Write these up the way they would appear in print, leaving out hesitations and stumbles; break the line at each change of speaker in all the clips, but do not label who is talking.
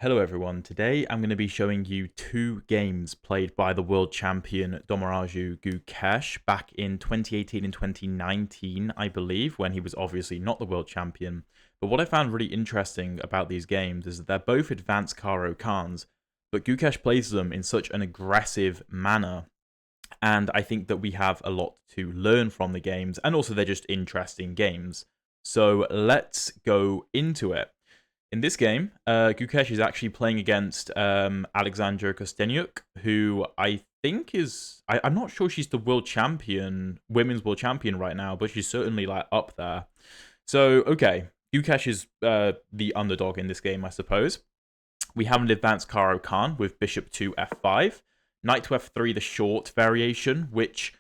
Hello everyone, today I'm going to be showing you two games played by the world champion Domaraju Gukesh back in 2018 and 2019, I believe, when he was obviously not the world champion. But what I found really interesting about these games is that they're both advanced Caro Kanns, but Gukesh plays them in such an aggressive manner. And I think that we have a lot to learn from the games, and also they're just interesting games. So let's go into it. In this game, Gukesh is actually playing against Alexandra Kostenyuk, who I think is... I'm not sure she's the world champion, women's world champion right now, but she's certainly like up there. So, okay, Gukesh is the underdog in this game, I suppose. We have an advanced Caro Kann with bishop to f5, knight to f3, the short variation, which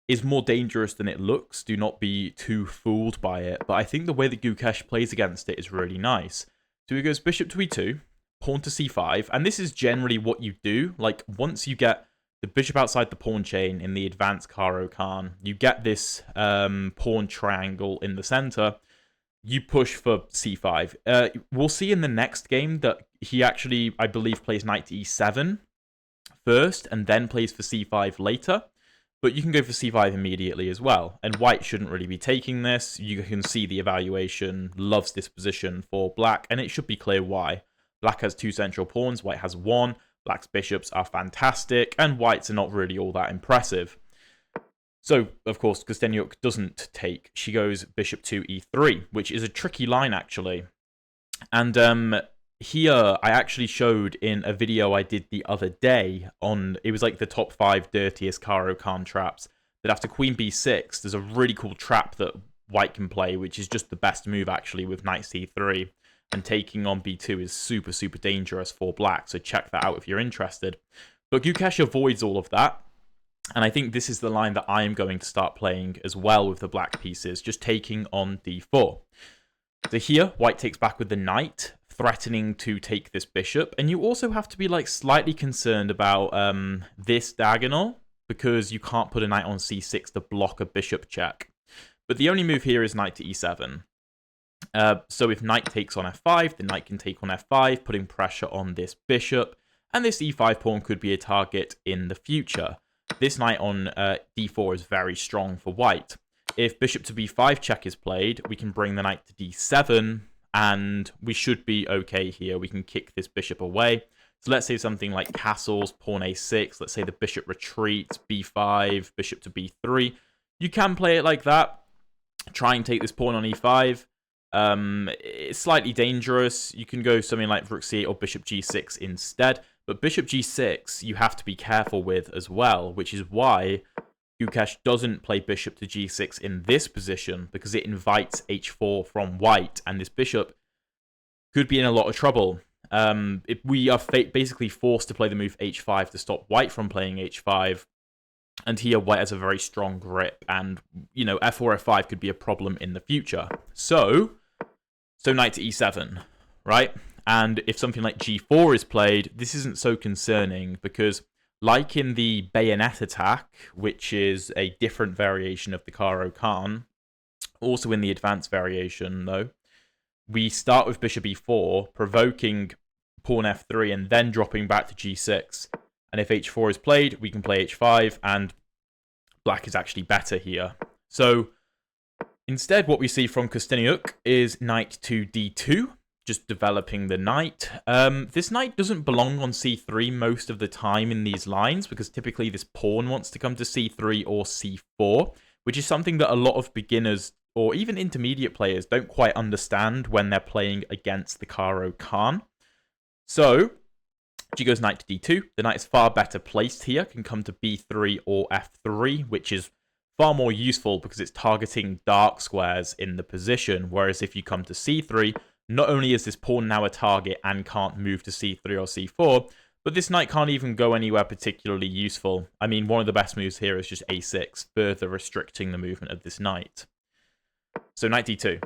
is more dangerous than it looks. Do not be too fooled by it. But I think the way that Gukesh plays against it is really nice. So he goes bishop to e2, pawn to c5, and this is generally what you do. Like, once you get the bishop outside the pawn chain in the advanced Caro Kann, you get this pawn triangle in the center, you push for c5. We'll see in the next game that he actually, I believe, plays knight to e7 first, and then plays for c5 later. But you can go for c5 immediately as well. And white shouldn't really be taking this. You can see the evaluation loves this position for black, and it should be clear why. Black has two central pawns, white has one. Black's bishops are fantastic, and white's are not really all that impressive. So, of course, Kostenyuk doesn't take. She goes bishop to e3, which is a tricky line, actually. And here, I actually showed in a video I did the other day on, it was like the top 5 dirtiest Caro Kann traps, that after queen b6, there's a really cool trap that white can play, which is just the best move actually with knight c3, and taking on b2 is super, super dangerous for black, so check that out if you're interested. But Gukesh avoids all of that, and I think this is the line that I am going to start playing as well with the black pieces, just taking on d4. So here, white takes back with the knight, threatening to take this bishop. And you also have to be like slightly concerned about this diagonal, because you can't put a knight on c6 to block a bishop check. But the only move here is knight to e7. So if knight takes on f5, the knight can take on f5, putting pressure on this bishop. And this e5 pawn could be a target in the future. This knight on d4 is very strong for white. If bishop to b5 check is played, we can bring the knight to d7, and we should be okay here. We can kick this bishop away. So let's say something like castles, pawn a6. Let's say the bishop retreats, b5, bishop to b3. You can play it like that. Try and take this pawn on e5. It's slightly dangerous. You can go something like rook c8 or bishop g6 instead. But bishop g6 you have to be careful with as well, which is why Gukesh doesn't play bishop to g6 in this position, because it invites h4 from white, and this bishop could be in a lot of trouble. If we are basically forced to play the move h5 to stop white from playing h5, and here white has a very strong grip, and, you know, f4, f5 could be a problem in the future. So knight to e7, right? And if something like g4 is played, this isn't so concerning, because like in the bayonet attack, which is a different variation of the Caro Kann, also in the advanced variation, though, we start with bishop e4, provoking pawn f3, and then dropping back to g6. And if h4 is played, we can play h5, and black is actually better here. So instead, what we see from Kostenyuk is knight to d2, just developing the knight. This knight doesn't belong on c3 most of the time in these lines, because typically this pawn wants to come to c3 or c4, which is something that a lot of beginners or even intermediate players don't quite understand when they're playing against the Caro Kann. So she goes knight to d2. The knight is far better placed here, can come to b3 or f3, which is far more useful because it's targeting dark squares in the position, whereas if you come to c3, not only is this pawn now a target and can't move to c3 or c4, but this knight can't even go anywhere particularly useful. I mean, one of the best moves here is just a6, further restricting the movement of this knight. So knight d2.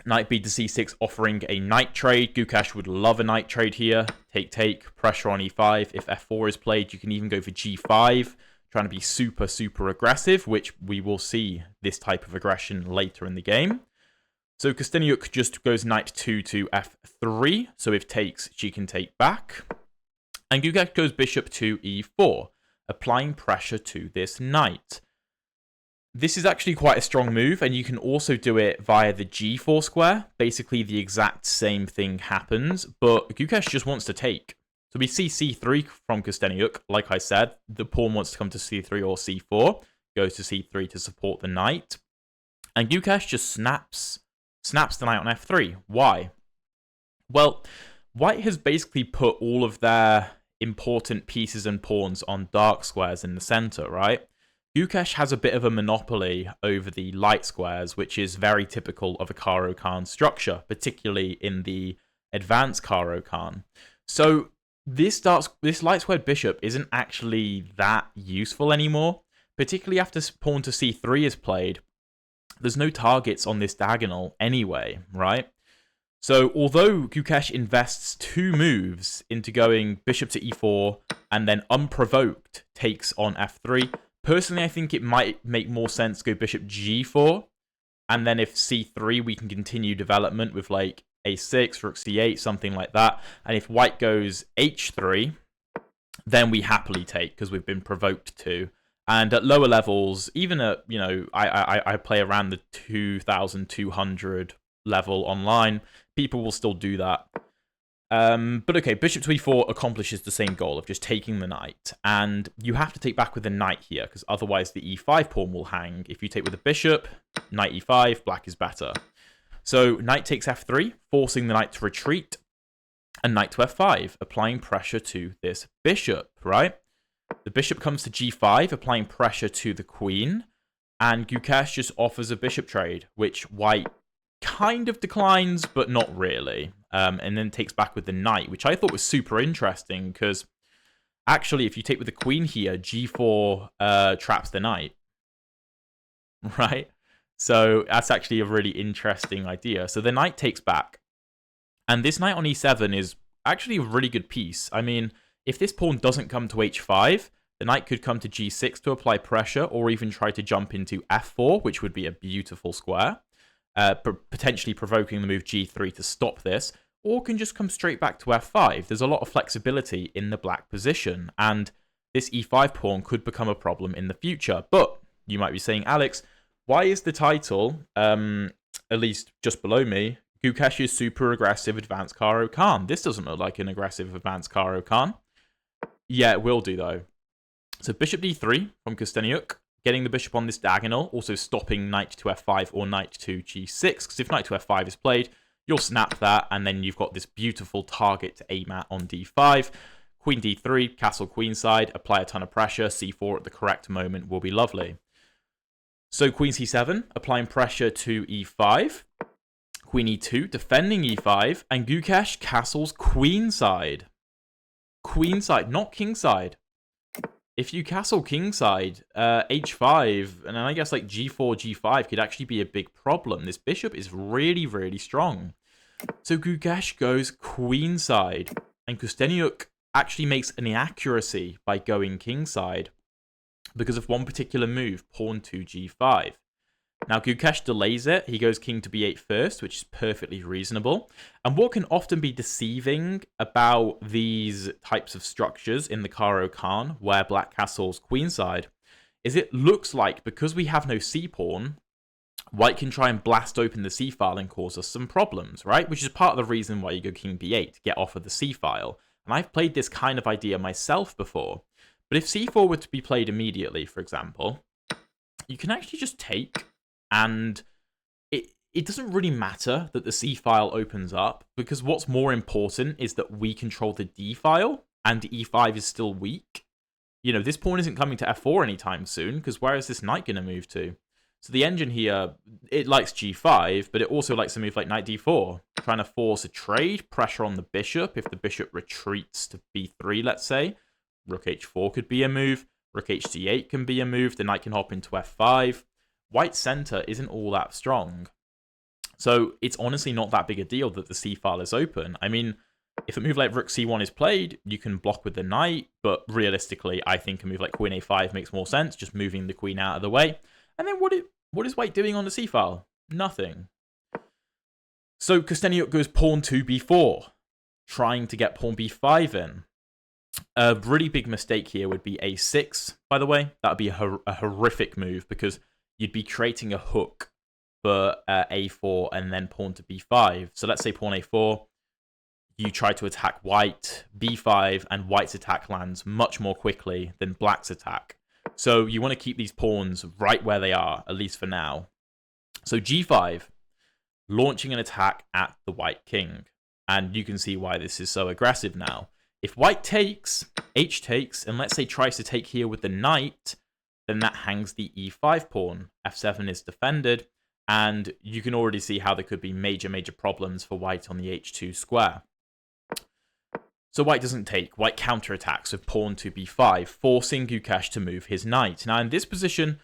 Knight b to c6, offering a knight trade. Gukesh would love a knight trade here. Take, pressure on e5. If f4 is played, you can even go for g5, trying to be super, super aggressive, which we will see this type of aggression later in the game. So Kosteniuk just goes knight 2 to f3. So if takes, she can take back. And Gukesh goes bishop to e4, applying pressure to this knight. This is actually quite a strong move, and you can also do it via the g4 square. Basically, the exact same thing happens, but Gukesh just wants to take. So we see c3 from Kosteniuk. Like I said, the pawn wants to come to c3 or c4, goes to c3 to support the knight. And Gukesh just snaps the knight on f3. Why? Well, white has basically put all of their important pieces and pawns on dark squares in the center, right? Gukesh has a bit of a monopoly over the light squares, which is very typical of a Caro Kann structure, particularly in the advanced Caro Kann. So this light squared bishop isn't actually that useful anymore, particularly after pawn to c3 is played. There's no targets on this diagonal anyway, right? So although Gukesh invests 2 moves into going bishop to e4 and then unprovoked takes on f3, personally I think it might make more sense to go bishop g4, and then if c3 we can continue development with like a6, rook c8, something like that. And if white goes h3, then we happily take because we've been provoked to. And at lower levels, even at, you know, I play around the 2,200 level online, people will still do that. But okay, bishop to e4 accomplishes the same goal of just taking the knight. And you have to take back with the knight here, because otherwise the e5 pawn will hang. If you take with the bishop, knight e5, black is better. So knight takes f3, forcing the knight to retreat. And knight to f5, applying pressure to this bishop, right? The bishop comes to g5, applying pressure to the queen. And Gukesh just offers a bishop trade, which white kind of declines, but not really. And then takes back with the knight, which I thought was super interesting, because actually, if you take with the queen here, g4 traps the knight, right? So that's actually a really interesting idea. So the knight takes back. And this knight on e7 is actually a really good piece. I mean, if this pawn doesn't come to h5, the knight could come to g6 to apply pressure, or even try to jump into f4, which would be a beautiful square. Potentially provoking the move g3 to stop this, or can just come straight back to f5. There's a lot of flexibility in the black position, and this e5 pawn could become a problem in the future. But you might be saying, Alex, why is the title, at least just below me, Gukesh's super aggressive advanced Caro Kann? This doesn't look like an aggressive advanced Caro Kann. Yeah, it will do though. So bishop d3 from Kosteniuk, getting the bishop on this diagonal, also stopping knight to f5 or knight to g6, because if knight to f5 is played, you'll snap that, and then you've got this beautiful target to aim at on d5. Queen d3, castle queenside, apply a ton of pressure, c4 at the correct moment will be lovely. So queen c7, applying pressure to e5. Queen e2, defending e5, and Gukesh castles queenside. Queenside, not kingside. If you castle kingside, h5, and then I guess like g4, g5 could actually be a big problem. This bishop is really, really strong. So Gukesh goes queenside, and Kosteniuk actually makes an inaccuracy by going kingside because of one particular move, pawn to g5. Now Gukesh delays it. He goes king to b8 first, which is perfectly reasonable. And what can often be deceiving about these types of structures in the Caro Kann, where black castles queenside, is it looks like because we have no c-pawn, white can try and blast open the c-file and cause us some problems, right? Which is part of the reason why you go king b8, to get off of the c-file. And I've played this kind of idea myself before. But if c4 were to be played immediately, for example, you can actually just take. And it doesn't really matter that the c-file opens up, because what's more important is that we control the d-file, and e5 is still weak. You know, this pawn isn't coming to f4 anytime soon, because where is this knight going to move to? So the engine here, it likes g5, but it also likes to move like knight d4, trying to force a trade, pressure on the bishop. If the bishop retreats to b3, let's say, rook h4 could be a move, rook hd8 can be a move, the knight can hop into f5. White's center isn't all that strong. So it's honestly not that big a deal that the c-file is open. I mean, if a move like rook c1 is played, you can block with the knight, but realistically, I think a move like queen a5 makes more sense, just moving the queen out of the way. And then what is white doing on the c-file? Nothing. So Kosteniuk goes pawn to b4, trying to get pawn b5 in. A really big mistake here would be a6, by the way. That would be a horrific move because you'd be creating a hook for a4 and then pawn to b5. So let's say pawn a4, you try to attack white, b5, and white's attack lands much more quickly than black's attack. So you want to keep these pawns right where they are, at least for now. So g5, launching an attack at the white king. And you can see why this is so aggressive now. If white takes, h takes, and let's say tries to take here with the knight, then that hangs the e5 pawn. f7 is defended, and you can already see how there could be major problems for white on the h2 square. So white doesn't take. White counterattacks with pawn to b5, forcing Gukesh to move his knight. Now in this position,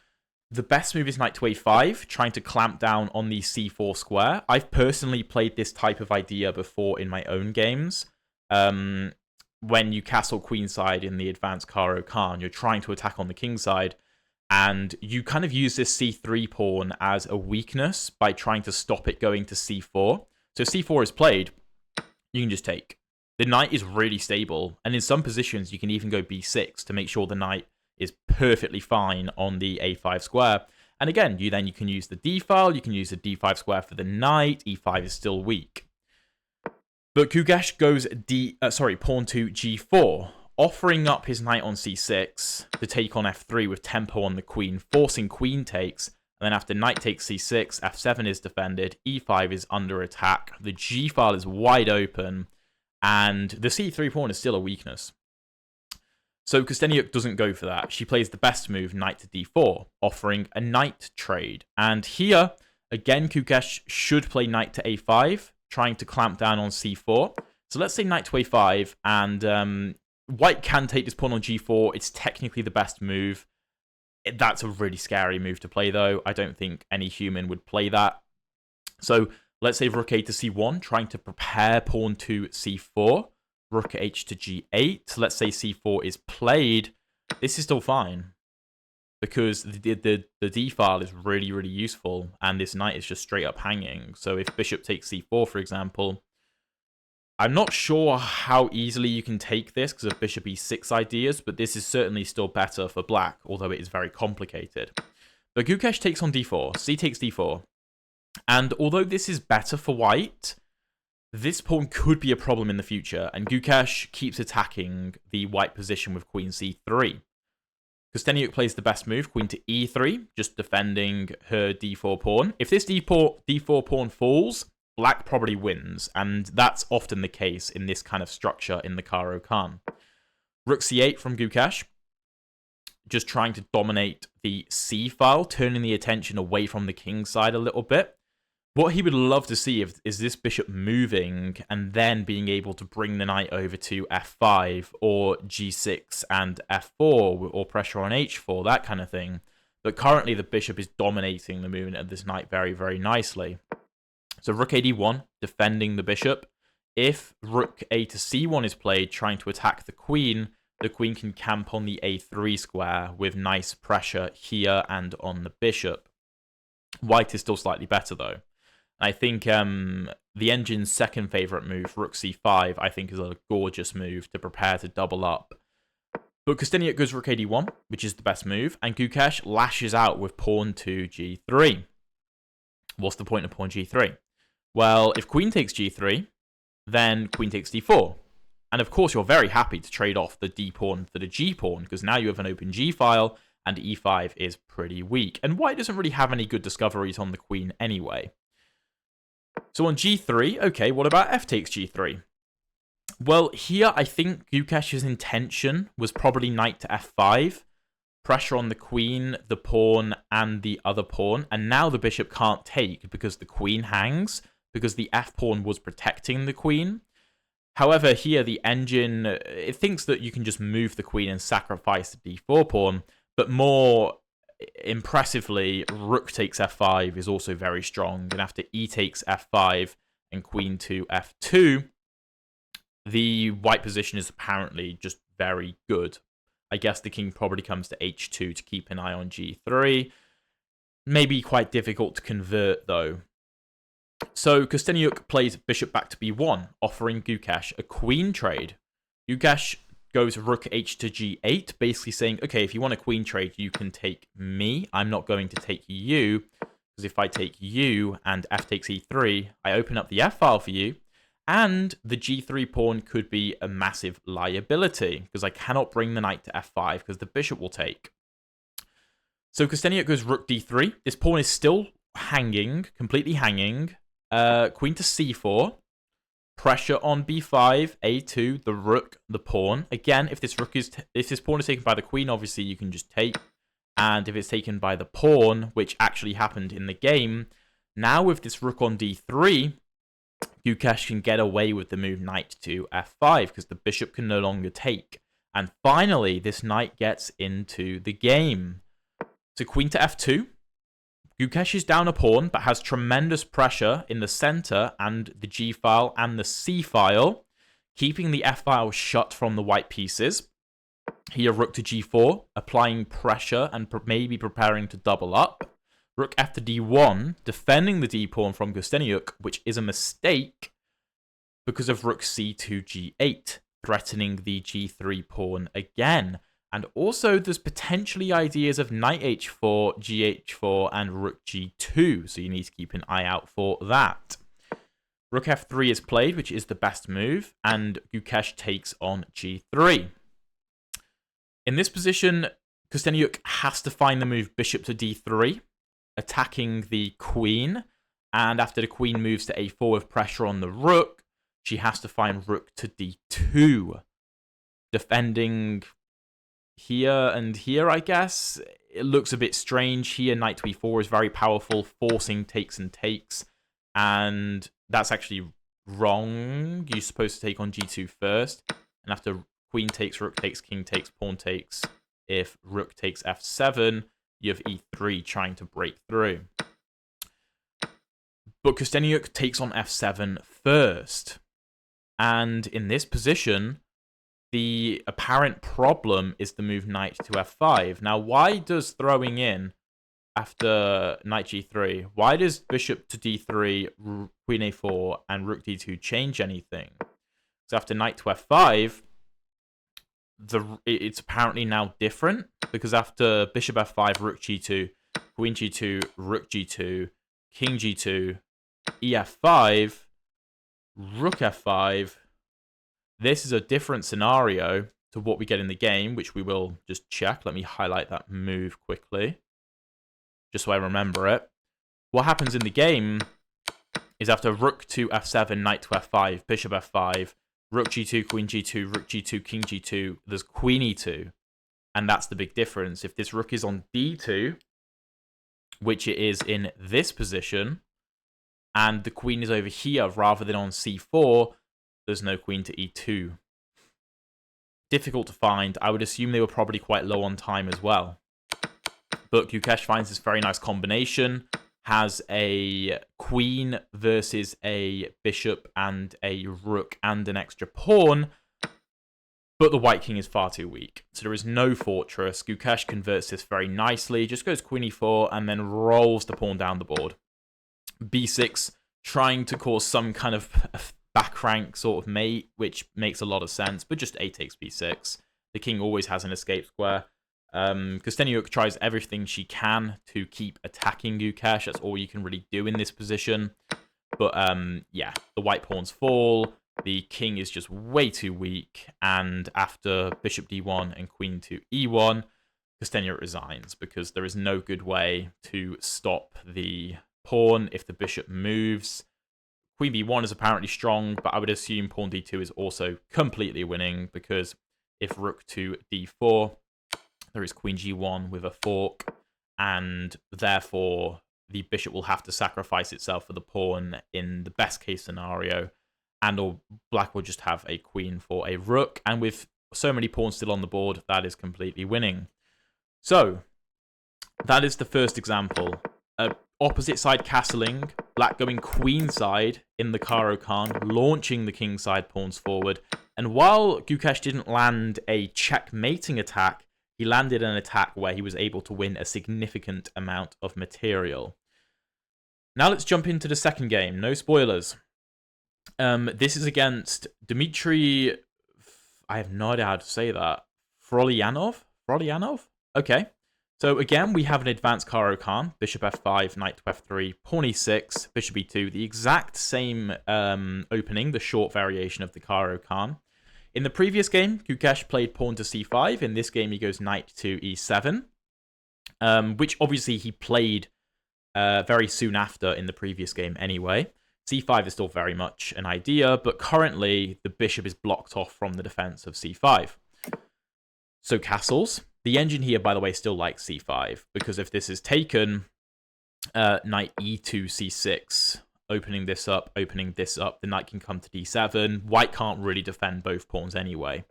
the best move is knight to a5, trying to clamp down on the c4 square. I've personally played this type of idea before in my own games. When you castle queenside in the advanced Caro Kann, you're trying to attack on the king side, and you kind of use this c3 pawn as a weakness by trying to stop it going to c4. So if c4 is played, you can just take. The knight is really stable, and in some positions you can even go b6 to make sure the knight is perfectly fine on the a5 square. And again, you can use the d file, you can use the d5 square for the knight, e5 is still weak. But Gukesh goes pawn to g4, offering up his knight on c6 to take on f3 with tempo on the queen, forcing queen takes. And then after knight takes c6, f7 is defended, e5 is under attack, the g file is wide open, and the c3 pawn is still a weakness. So Kosteniuk doesn't go for that. She plays the best move, knight to d4, offering a knight trade. And here, again, Gukesh should play knight to a5, trying to clamp down on c4. So let's say knight to a5, and white can take this pawn on g4. It's technically the best move. That's a really scary move to play, though. I don't think any human would play that. So let's say rook a to c1, trying to prepare pawn to c4. Rook h to g8. Let's say c4 is played. This is still fine, because the d file is really useful, and this knight is just straight up hanging. So if bishop takes c4, for example, I'm not sure how easily you can take this because of bishop e6 ideas, but this is certainly still better for black, although it is very complicated. But Gukesh takes on d4, c takes d4, and although this is better for white, this pawn could be a problem in the future, and Gukesh keeps attacking the white position with queen c3. Kosteniuk plays the best move, queen to e3, just defending her d4 pawn. If this d4 pawn falls, black probably wins, and that's often the case in this kind of structure in the Caro Kann. Rook c8 from Gukesh, just trying to dominate the c file, turning the attention away from the king side a little bit. What he would love to see is this bishop moving and then being able to bring the knight over to f5 or g6 and f4 or pressure on h4, that kind of thing. But currently the bishop is dominating the movement of this knight very nicely. So rook a d1, defending the bishop. If rook a to c1 is played, trying to attack the queen can camp on the a3 square with nice pressure here and on the bishop. White is still slightly better though. I think the engine's second favourite move, rook c5, I think is a gorgeous move to prepare to double up. But Kosteniuk goes rook a d1, which is the best move, and Gukesh lashes out with pawn to g3. What's the point of pawn g3? Well, if queen takes g3, then queen takes d4. And of course, you're very happy to trade off the d pawn for the g pawn, because now you have an open g file, and e5 is pretty weak. And white doesn't really have any good discoveries on the queen anyway. So on g3, okay, what about f takes g3? Well, here I think Gukesh's intention was probably knight to f5, pressure on the queen, the pawn, and the other pawn, and now the bishop can't take because the queen hangs, because the f-pawn was protecting the queen. However, here the engine, it thinks that you can just move the queen and sacrifice the d4 pawn, but more impressively, rook takes f5 is also very strong, and after e takes f5 and queen to f2, the white position is apparently just very good. I guess the king probably comes to h2 to keep an eye on g3. Maybe quite difficult to convert, though. So Kostenniuk plays bishop back to b1, offering Gukesh a queen trade. Gukesh goes rook h to g8, basically saying, okay, if you want a queen trade, you can take me. I'm not going to take you, because if I take you and f takes e3, I open up the f-file for you, and the g3 pawn could be a massive liability, because I cannot bring the knight to f5, because the bishop will take. So Kostenniuk goes rook d3. This pawn is still hanging, completely hanging. Queen to c4. Pressure on b5, a2, the rook, the pawn. Again, if this pawn is taken by the queen, obviously you can just take. And if it's taken by the pawn, which actually happened in the game, now with this rook on d3, Gukesh can get away with the move knight to f5 because the bishop can no longer take. And finally, this knight gets into the game. So queen to f2. Gukesh is down a pawn, but has tremendous pressure in the center and the g-file and the c-file, keeping the f-file shut from the white pieces. Here, rook to g4, applying pressure and maybe preparing to double up. Rook f to d1, defending the d-pawn from Kostenniuk, which is a mistake because of rook c to g8, threatening the g3 pawn again. And also, there's potentially ideas of knight h4, gh4, and rook g2, so you need to keep an eye out for that. Rook f3 is played, which is the best move, and Gukesh takes on g3. In this position, Kostenniuk has to find the move bishop to d3, attacking the queen, and after the queen moves to a4 with pressure on the rook, she has to find rook to d2, defending here and here, I guess. It looks a bit strange. Here, knight to e4 is very powerful, forcing takes and takes. And that's actually wrong. You're supposed to take on g2 first. And after queen takes, rook takes, king takes, pawn takes, if rook takes f7, you have e3 trying to break through. But Kostenniuk takes on f7 first. And in this position, the apparent problem is the move knight to f5. Now, why does throwing in after knight g3, why does bishop to d3, queen a4, and rook d2 change anything? So after knight to f5, it's apparently now different, because after bishop f5, rook g2, queen g2, rook g2, king g2, ef5, rook f5, this is a different scenario to what we get in the game, which we will just check. Let me highlight that move quickly, just so I remember it. What happens in the game is after rook to f7, knight to f5, bishop f5, rook g2, queen g2, rook g2, king g2, there's queen e2. And that's the big difference. If this rook is on d2, which it is in this position, and the queen is over here rather than on c4, there's no queen to e2. Difficult to find. I would assume they were probably quite low on time as well. But Gukesh finds this very nice combination. Has a queen versus a bishop and a rook and an extra pawn. But the white king is far too weak. So there is no fortress. Gukesh converts this very nicely. Just goes queen e4 and then rolls the pawn down the board. b6, trying to cause some kind of back rank sort of mate, which makes a lot of sense, but just a takes b6. The king always has an escape square. Kostenniuk tries everything she can to keep attacking Gukesh. That's all you can really do in this position. But yeah, the white pawns fall. The king is just way too weak. And after bishop d1 and queen to e1, Kostenniuk resigns because there is no good way to stop the pawn if the bishop moves. Queen b1 is apparently strong, but I would assume pawn d2 is also completely winning, because if rook to d4, there is queen g1 with a fork, and therefore the bishop will have to sacrifice itself for the pawn in the best case scenario, and or black will just have a queen for a rook, and with so many pawns still on the board, that is completely winning. So that is the first example. Opposite side castling, black going queenside in the Caro Kann, launching the kingside pawns forward. And while Gukesh didn't land a checkmating attack, he landed an attack where he was able to win a significant amount of material. Now let's jump into the second game. No spoilers. This is against Dmitry... I have no idea how to say that. Frolyanov? Okay. So again, we have an advanced Caro Kann. Bishop f5, knight to f3, pawn e6, bishop e2. The exact same opening, the short variation of the Caro Kann. In the previous game, Gukesh played pawn to c5. In this game, he goes knight to e7, which obviously he played very soon after in the previous game anyway. c5 is still very much an idea, but currently the bishop is blocked off from the defense of c5. So castles. The engine here, by the way, still likes c5, because if this is taken, knight e2, c6, opening this up, the knight can come to d7. White can't really defend both pawns anyway.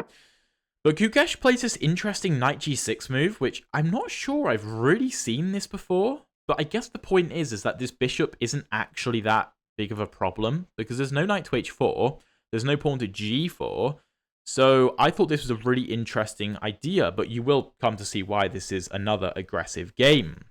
But Gukesh plays this interesting knight g6 move, which I'm not sure I've really seen this before. But I guess the point is that this bishop isn't actually that big of a problem, because there's no knight to h4, there's no pawn to g4. So I thought this was a really interesting idea, but you will come to see why this is another aggressive game.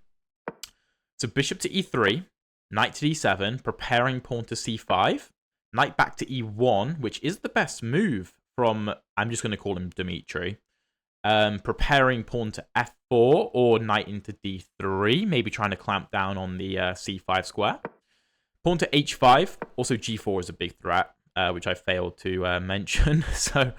So bishop to e3, knight to d7, preparing pawn to c5, knight back to e1, which is the best move from, I'm just going to call him Dmitry. Preparing pawn to f4 or knight into d3, maybe trying to clamp down on the c5 square. Pawn to h5, also g4 is a big threat, which I failed to mention. So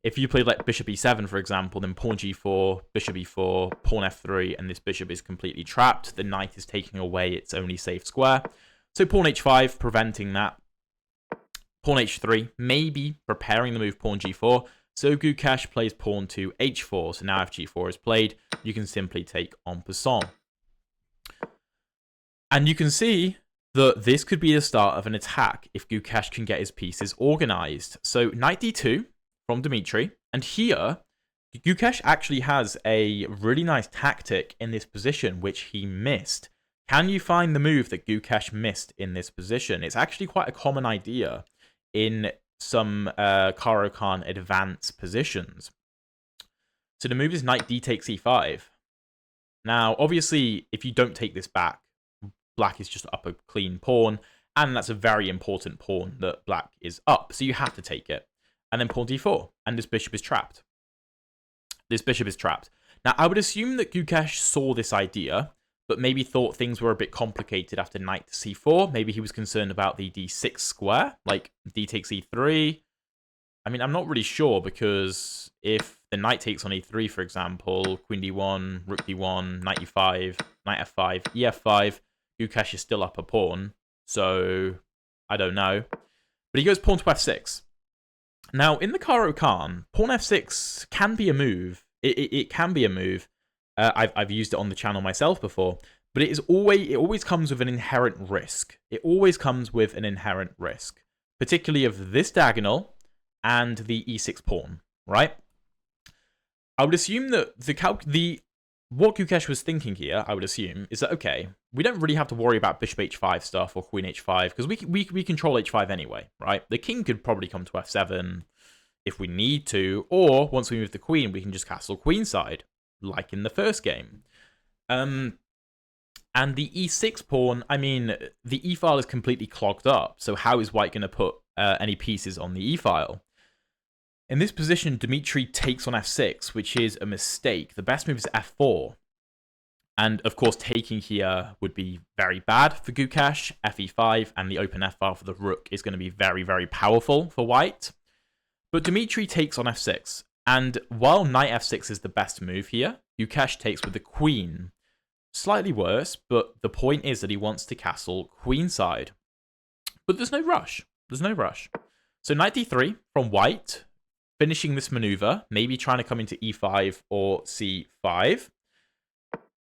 if you played like bishop e7, for example, then pawn g4, bishop e4, pawn f3, and this bishop is completely trapped. The knight is taking away its only safe square. So pawn h5, preventing that. Pawn h3, maybe preparing the move pawn g4. So Gukesh plays pawn to h4. So now if g4 is played, you can simply take en passant. And you can see that this could be the start of an attack if Gukesh can get his pieces organized. So knight d2 from Dmitry. And here, Gukesh actually has a really nice tactic in this position, which he missed. Can you find the move that Gukesh missed in this position? It's actually quite a common idea in some Caro Kann advance positions. So the move is knight d takes e5. Now, obviously, if you don't take this back, black is just up a clean pawn, and that's a very important pawn that black is up, so you have to take it. And then pawn d4, and this bishop is trapped. This bishop is trapped. Now, I would assume that Gukesh saw this idea, but maybe thought things were a bit complicated after knight to c4. Maybe he was concerned about the d6 square, like d takes e3. I mean, I'm not really sure, because if the knight takes on e3, for example, queen d1, rook d1, knight e5, knight f5, ef5, Gukesh is still up a pawn, so I don't know. But he goes pawn to f6. Now, in the Caro Kann, pawn f6 can be a move. It can be a move. I've used it on the channel myself before, but it always comes with an inherent risk. It always comes with an inherent risk, particularly of this diagonal and the e6 pawn, right? I would assume that what Gukesh was thinking here, I would assume, is that, okay, we don't really have to worry about bishop h5 stuff or queen h5, because we control h5 anyway, right? The king could probably come to f7 if we need to, or once we move the queen, we can just castle queenside, like in the first game. And the e6 pawn, I mean, the e-file is completely clogged up, so how is white going to put any pieces on the e-file? In this position, Dmitry takes on f6, which is a mistake. The best move is f4. And, of course, taking here would be very bad for Gukesh. fe5 and the open f-file for the rook is going to be very, very powerful for white. But Dmitry takes on f6. And while knight f6 is the best move here, Gukesh takes with the queen. Slightly worse, but the point is that he wants to castle queenside. But there's no rush. There's no rush. So knight d3 from white, finishing this maneuver, maybe trying to come into e5 or c5.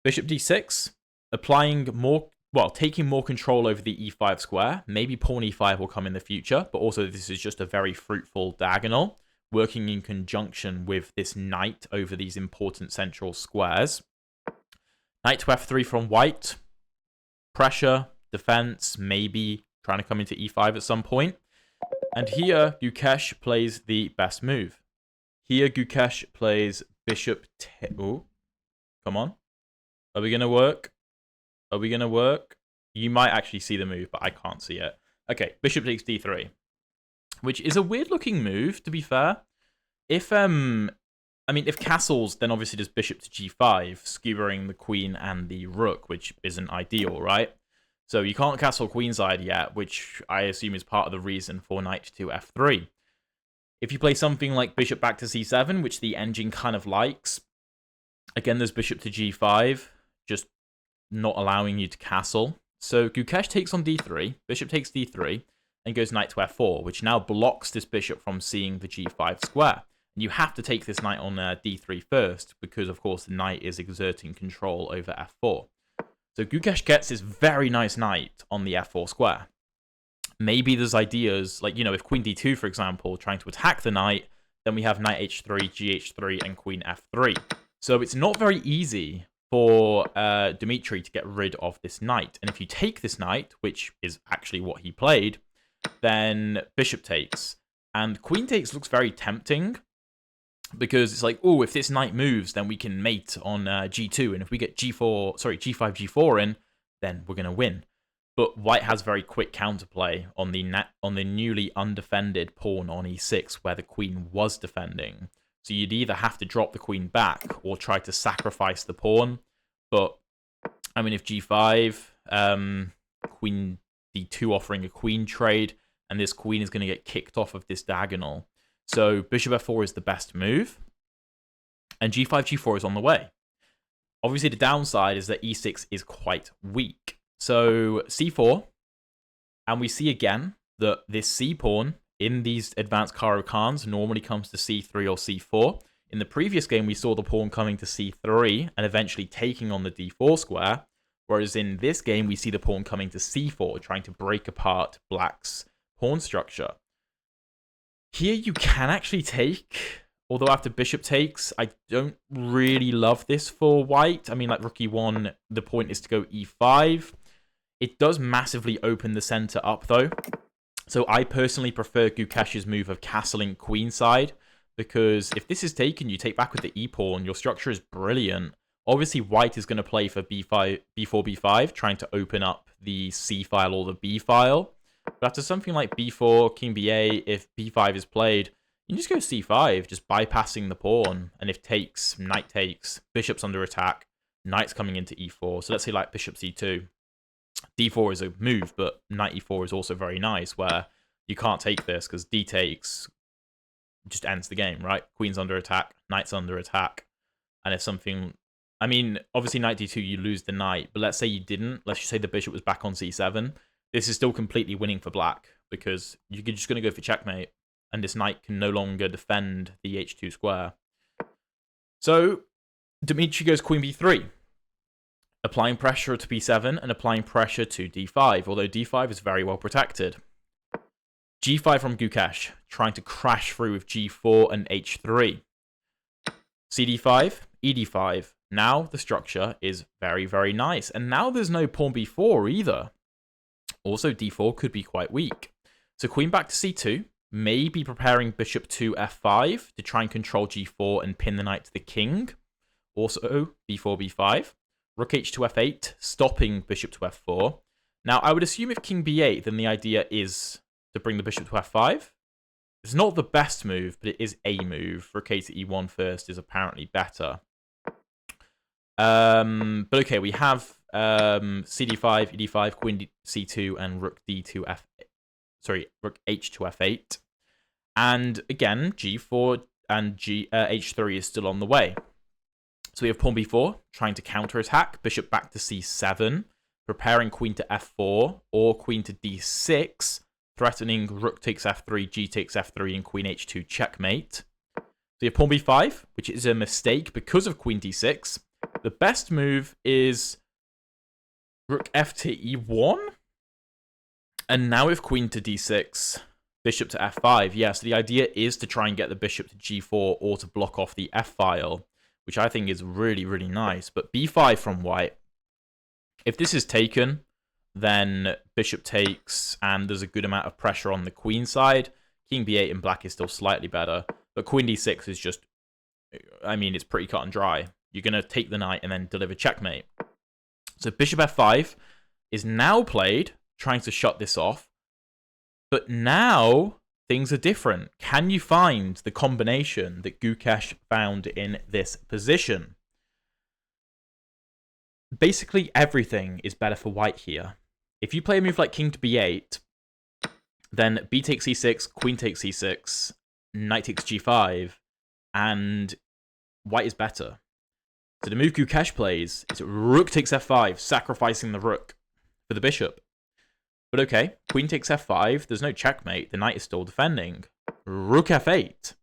Bishop d6, applying more, well, taking more control over the e5 square. Maybe pawn e5 will come in the future, but also this is just a very fruitful diagonal, working in conjunction with this knight over these important central squares. Knight to f3 from white. Pressure, defense, maybe trying to come into e5 at some point. And here, Gukesh plays the best move. Here, Gukesh plays bishop... Oh, come on. Are we going to work? Are we going to work? You might actually see the move, but I can't see it. Okay, bishop takes d3, which is a weird-looking move, to be fair. If, I mean, if castles, then obviously just bishop to g5, skewering the queen and the rook, which isn't ideal, right? So you can't castle queenside yet, which I assume is part of the reason for knight to f3. If you play something like bishop back to c7, which the engine kind of likes, again, there's bishop to g5, just not allowing you to castle. So Gukesh takes on d3, bishop takes d3, and goes knight to f4, which now blocks this bishop from seeing the g5 square. And you have to take this knight on d3 first, because, of course, the knight is exerting control over f4. So Gukesh gets this very nice knight on the f4 square. Maybe there's ideas, like, you know, if queen d2, for example, trying to attack the knight, then we have knight h3, gh3, and queen f3. So it's not very easy for Dmitry to get rid of this knight. And if you take this knight, which is actually what he played, then bishop takes. And queen takes looks very tempting, because it's like, oh, if this knight moves, then we can mate on g2. And if we get g5, g4 in, then we're going to win. But white has very quick counterplay on the newly undefended pawn on e6, where the queen was defending. So you'd either have to drop the queen back or try to sacrifice the pawn. But, I mean, if g5, queen d2 offering a queen trade, and this queen is going to get kicked off of this diagonal. So bishop f4 is the best move, and g5, g4 is on the way. Obviously, the downside is that e6 is quite weak. So c4, and we see again that this c pawn in these advanced Caro Kanns normally comes to c3 or c4. In the previous game, we saw the pawn coming to c3 and eventually taking on the d4 square, whereas in this game, we see the pawn coming to c4, trying to break apart black's pawn structure. Here you can actually take, although after bishop takes, I don't really love this for white. I mean, like rook e1, the point is to go e5. It does massively open the center up, though. So I personally prefer Gukesh's move of castling queenside, because if this is taken, you take back with the e-pawn, your structure is brilliant. Obviously, white is going to play for b5, b4, b5, trying to open up the c file or the b file. But after something like b4, king ba, if b5 is played, you can just go c5, just bypassing the pawn. And if takes, knight takes, bishop's under attack, knight's coming into e4. So let's say like bishop c2. d4 is a move, but knight e4 is also very nice, where you can't take this because d takes just ends the game, right? Queen's under attack, knight's under attack. And if something... I mean, obviously knight d2, you lose the knight, but let's say you didn't. Let's just say the bishop was back on c7. This is still completely winning for black, because you're just going to go for checkmate, and this knight can no longer defend the h2 square. So, Dmitry goes queen b3, applying pressure to b7 and applying pressure to d5, although d5 is very well protected. g5 from Gukesh, trying to crash through with g4 and h3. cd5, ed5. Now the structure is very, very nice. And now there's no pawn b4 either. Also, d4 could be quite weak. So queen back to c2, maybe preparing bishop to f5 to try and control g4 and pin the knight to the king. Also, b4, b5. Rook h to f8, stopping bishop to f4. Now, I would assume if king b8, then the idea is to bring the bishop to f5. It's not the best move, but it is a move. Rook a to e1 first is apparently better. But okay, we have cd5, ed5, queen c2, and rook d2 rook h to f8. And again, g4 and h3 is still on the way. So we have pawn b4, trying to counterattack, bishop back to c7, preparing queen to f4, or queen to d6, threatening rook takes f3, g takes f3, and queen h2 checkmate. So you have pawn b5, which is a mistake because of queen d6. The best move is rook f to e1. And now with queen to d6, bishop to f5. Yeah, so the idea is to try and get the bishop to g4 or to block off the f-file, which I think is really, really nice. But b5 from white. If this is taken, then bishop takes, and there's a good amount of pressure on the queen side. King b8 in black is still slightly better. But queen d6 is just, I mean, it's pretty cut and dry. You're going to take the knight and then deliver checkmate. So bishop f5. is now played, trying to shut this off. But now things are different. Can you find the combination that Gukesh found in this position? Basically, everything is better for white here. If you play a move like king to b8, then b takes c6, queen takes c6, knight takes g5, and white is better. So the move Gukesh plays is rook takes f5, sacrificing the rook for the bishop. But okay, queen takes f5, there's no checkmate, the knight is still defending. Rook f8,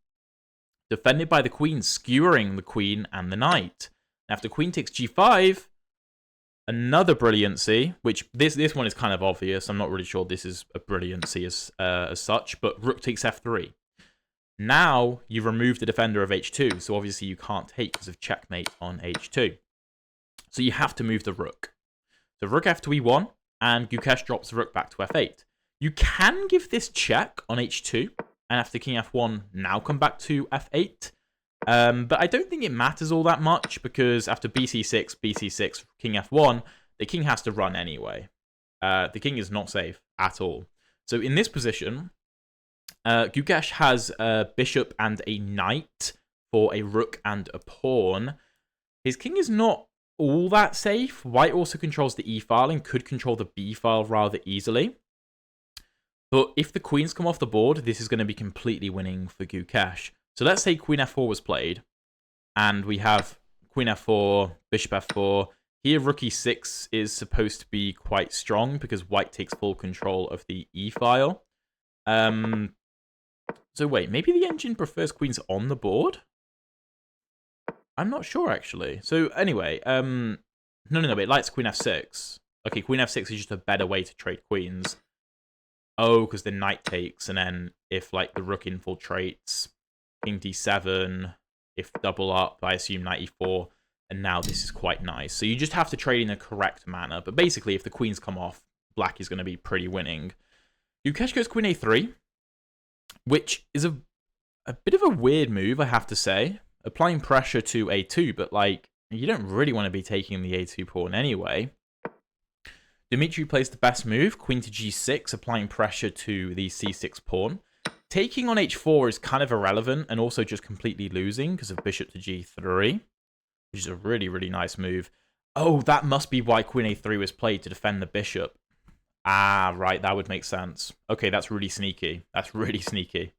defended by the queen, skewering the queen and the knight. After queen takes g5, another brilliancy, which this one is kind of obvious. I'm not really sure this is a brilliancy as such, but rook takes f3. Now you remove the defender of h2, so obviously you can't take because of checkmate on h2. So you have to move the rook. So rook f to e1, and Gukesh drops the rook back to f8. You can give this check on h2, and after king f1, now come back to f8. But I don't think it matters all that much, because after bc6, king f1, the king has to run anyway. The king is not safe at all. So in this position, Gukesh has a bishop and a knight for a rook and a pawn. His king is not all that safe. White also controls the e file and could control the b file rather easily. But if the queens come off the board, this is going to be completely winning for Gukesh. So let's say queen f4 was played, and we have queen f4, bishop f4. Here, rook e6 is supposed to be quite strong because white takes full control of the e file. So wait, maybe the engine prefers queens on the board? I'm not sure, actually. So anyway, no, it likes queen f6. Okay, queen f6 is just a better way to trade queens. Oh, because the knight takes, and then if, like, the rook infiltrates, king d7, if double up, I assume knight e4, and now this is quite nice. So you just have to trade in a correct manner. But basically, if the queens come off, black is going to be pretty winning. Gukesh goes queen a3, which is a bit of a weird move, I have to say. Applying pressure to a2, but, like, you don't really want to be taking the a2 pawn anyway. Dmitry plays the best move, queen to g6, applying pressure to the c6 pawn. Taking on h4 is kind of irrelevant, and also just completely losing because of bishop to g3, which is a really, really nice move. Oh, that must be why queen a3 was played, to defend the bishop. Ah, right, that would make sense. Okay, that's really sneaky. That's really sneaky.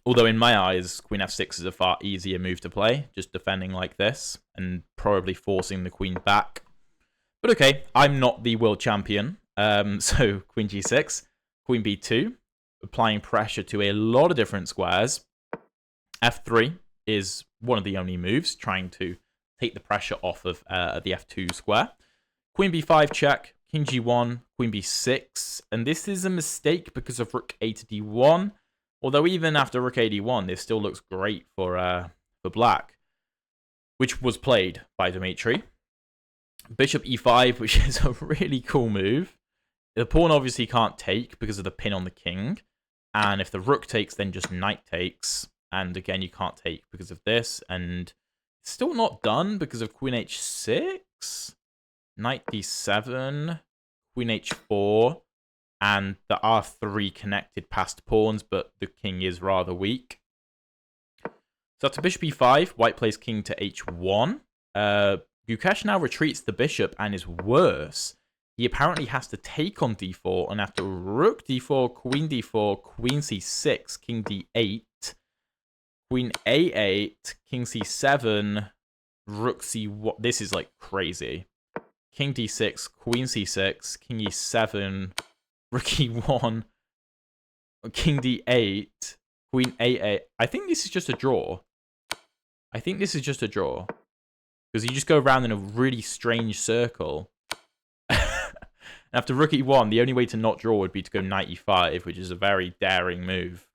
Although in my eyes, queen f6 is a far easier move to play, just defending like this, and probably forcing the queen back. But okay, I'm not the world champion. So queen g6, queen b2, applying pressure to a lot of different squares. f3 is one of the only moves, trying to take the pressure off of the f2 square. Queen b5 check, king g1, queen b6. And this is a mistake because of rook a to d1. Although even after rook a d1, this still looks great for black, which was played by Dmitry. Bishop e5, which is a really cool move. The pawn obviously can't take because of the pin on the king. And if the rook takes, then just knight takes. And again, you can't take because of this. And it's still not done because of queen h6, knight d7, queen h4, and the r3 connected past pawns, but the king is rather weak. So after bishop e5, white plays king to h1. Gukesh now retreats the bishop and is worse. He apparently has to take on d4, and after rook d4, queen c6, king d8, queen a8, king c7, rook c1. This is like crazy. King d6, queen c6, king e7, rook e1, king d8, queen a8. I think this is just a draw. Because you just go around in a really strange circle. After rook e1, the only way to not draw would be to go knight e5, which is a very daring move.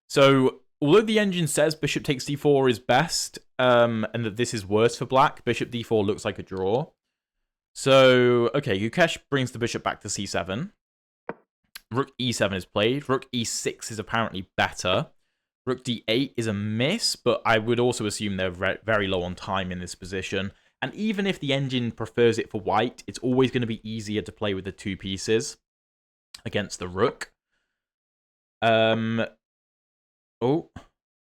So, although the engine says bishop takes d4 is best, and that this is worse for black, bishop d4 looks like a draw. So, okay, Gukesh brings the bishop back to c7. Rook e7 is played. Rook e6 is apparently better. Rook d8 is a miss, but I would also assume they're very low on time in this position. And even if the engine prefers it for white, it's always going to be easier to play with the 2 pieces against the rook. Oh,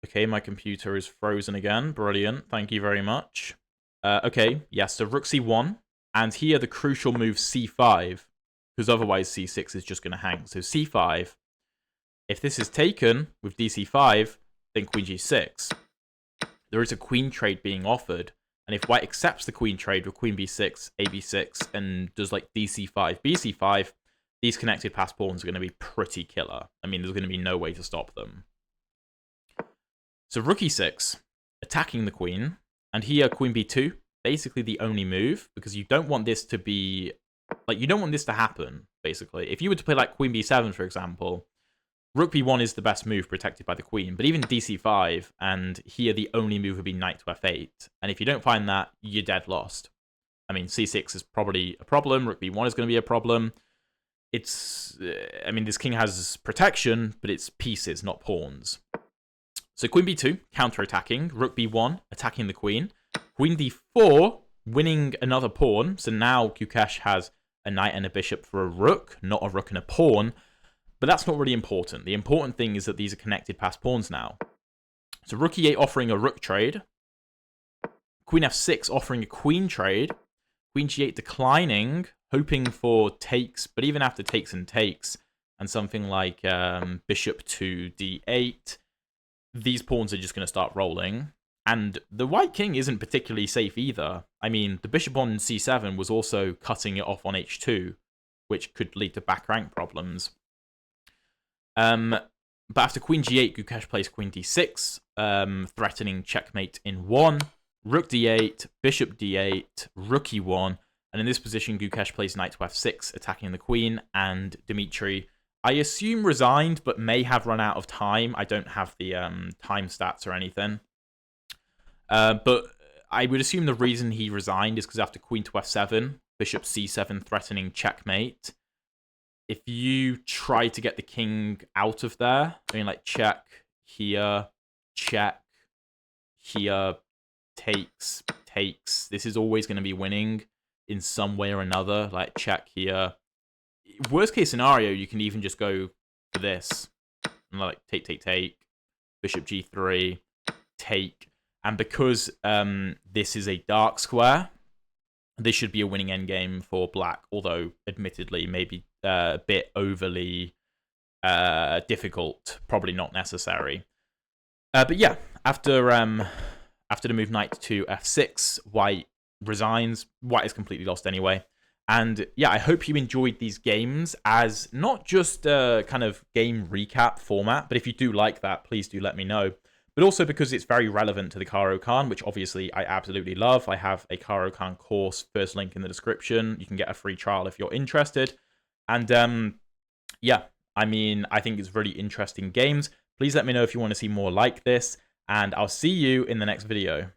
okay, my computer is frozen again. Brilliant, thank you very much. Okay, yes, so rook c1, and here the crucial move c5, because otherwise c6 is just going to hang. So c5, if this is taken with dc5, then queen g6. There is a queen trade being offered, and if white accepts the queen trade with queen b6, ab6, and does like dc5, bc5, these connected pass pawns are going to be pretty killer. I mean, there's going to be no way to stop them. So rook e6, attacking the queen, and here queen b2, basically the only move, because you don't want this to be, like, you don't want this to happen, basically. If you were to play like queen b7, for example, rook b1 is the best move protected by the queen, but even dc5, and here the only move would be knight to f8, and if you don't find that, you're dead lost. I mean, c6 is probably a problem, rook b1 is going to be a problem. It's, I mean, this king has protection, but it's pieces, not pawns. So queen b2, counter-attacking, rook b1, attacking the queen, queen d4, winning another pawn, so now Gukesh has a knight and a bishop for a rook, not a rook and a pawn, but that's not really important. The important thing is that these are connected past pawns now. So rook e8 offering a rook trade, queen f6 offering a queen trade, queen g8 declining, hoping for takes, but even after takes and takes, and something like bishop to d8, these pawns are just going to start rolling. And the white king isn't particularly safe either. I mean, the bishop on c7 was also cutting it off on h2, which could lead to back rank problems. But after queen g8, Gukesh plays queen d6, threatening checkmate in 1, rook d8, bishop d8, rook e1, and in this position, Gukesh plays knight to f6, attacking the queen, and Dmitry, I assume, resigned, but may have run out of time. I don't have the time stats or anything. But I would assume the reason he resigned is because after queen to f7, bishop c7 threatening checkmate, if you try to get the king out of there, I mean, like, check, here, check, here, takes, this is always going to be winning in some way or another, like, check here. Worst case scenario, you can even just go for this, and like, take, bishop g3, take, and because this is a dark square, this should be a winning endgame for black, although admittedly maybe a bit overly difficult, probably not necessary. But yeah, after the move knight to f6, white resigns. White is completely lost anyway. And yeah, I hope you enjoyed these games as not just a kind of game recap format, but if you do like that, please do let me know. But also because it's very relevant to the Caro Kann, which obviously I absolutely love. I have a Caro Kann course, first link in the description. You can get a free trial if you're interested. And yeah, I mean, I think it's really interesting games. Please let me know if you want to see more like this, and I'll see you in the next video.